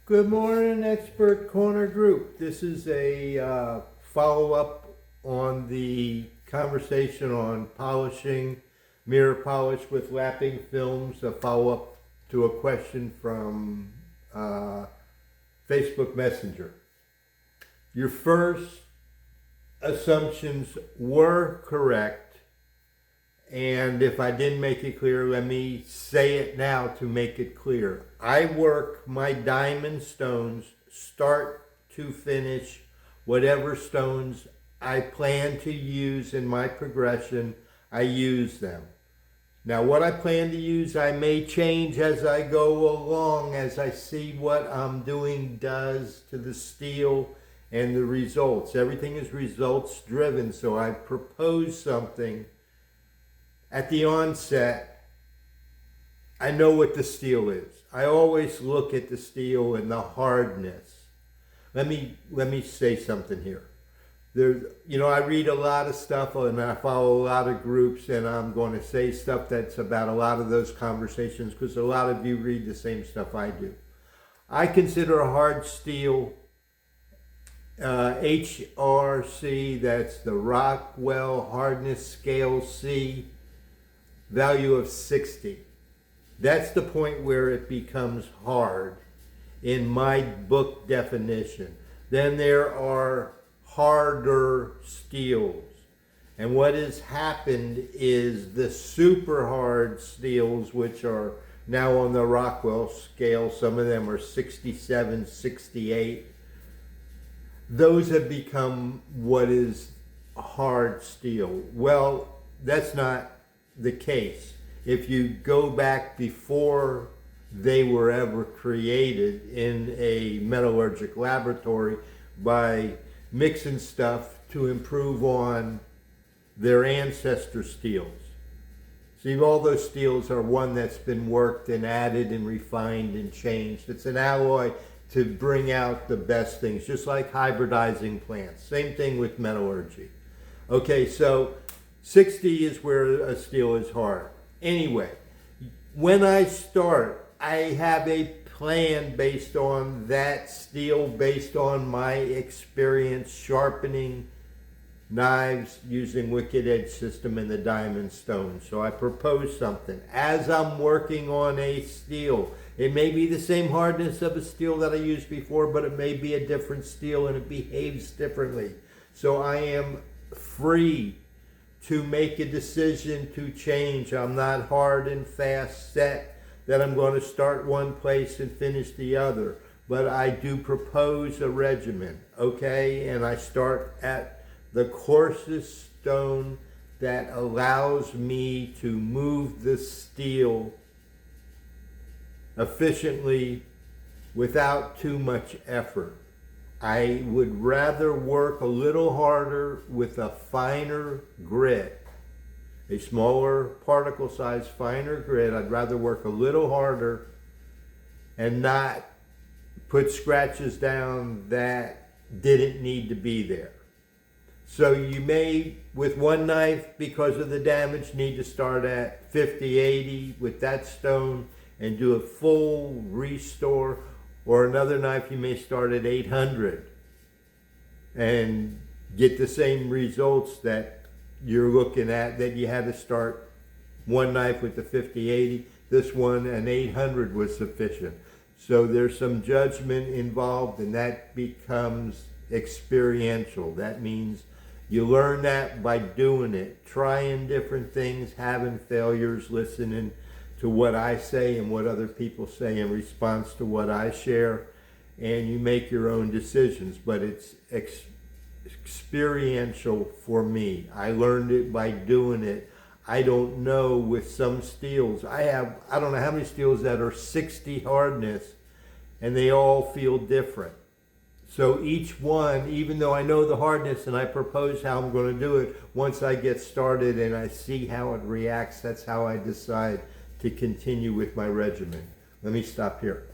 Good morning, Expert Corner Group. This is a follow-up on the conversation on polishing, mirror polish with lapping films, a follow-up to a question from Facebook Messenger. Your first assumptions were correct, and if I didn't make it clear, let me say it now to make it clear. I work my diamond stones start to finish. Whatever stones I plan to use in my progression, I use them. Now what I plan to use, I may change as I go along, as I see what I'm doing does to the steel and the results. Everything is results driven, so I propose something at the onset. I know what the steel is. I always look at the steel and the hardness. Let me say something here. I read a lot of stuff and I follow a lot of groups, and I'm going to say stuff that's about a lot of those conversations because a lot of you read the same stuff I do. I consider a hard steel HRC, that's the Rockwell Hardness Scale C, value of 60. That's the point where it becomes hard in my book definition. Then there are harder steels. And what has happened is the super hard steels, which are now on the Rockwell scale, some of them are 67, 68. Those have become what is hard steel. Well, that's not the case. If you go back before they were ever created in a metallurgic laboratory by mixing stuff to improve on their ancestor steels. See, all those steels are one that's been worked and added and refined and changed. It's an alloy to bring out the best things, just like hybridizing plants. Same thing with metallurgy. Okay, so 60 is where a steel is hard. Anyway, when I start, I have a plan based on that steel, based on my experience sharpening knives using Wicked Edge system and the diamond stone. So I propose something. As I'm working on a steel, it may be the same hardness of a steel that I used before, but it may be a different steel and it behaves differently. So I am free to make a decision to change. I'm not hard and fast set that I'm going to start one place and finish the other. But I do propose a regimen, okay? And I start at the coarsest stone that allows me to move the steel efficiently without too much effort. I would rather work a little harder with a finer grit, a smaller particle size, finer grit. I'd rather work a little harder and not put scratches down that didn't need to be there. So you may, with one knife, because of the damage, need to start at 50, 80 with that stone and do a full restore. Or another knife, you may start at 800 and get the same results that you're looking at, that you had to start one knife with the 50, 80. This one, an 800 was sufficient. So there's some judgment involved, and that becomes experiential. That means you learn that by doing it, trying different things, having failures, listening to what I say and what other people say in response to what I share, and you make your own decisions. But it's experiential for me. I learned it by doing it. I don't know with some steels. I don't know how many steels that are 60 hardness, and they all feel different. So each one, even though I know the hardness and I propose how I'm going to do it, once I get started and I see how it reacts, that's how I decide to continue with my regimen. Let me stop here.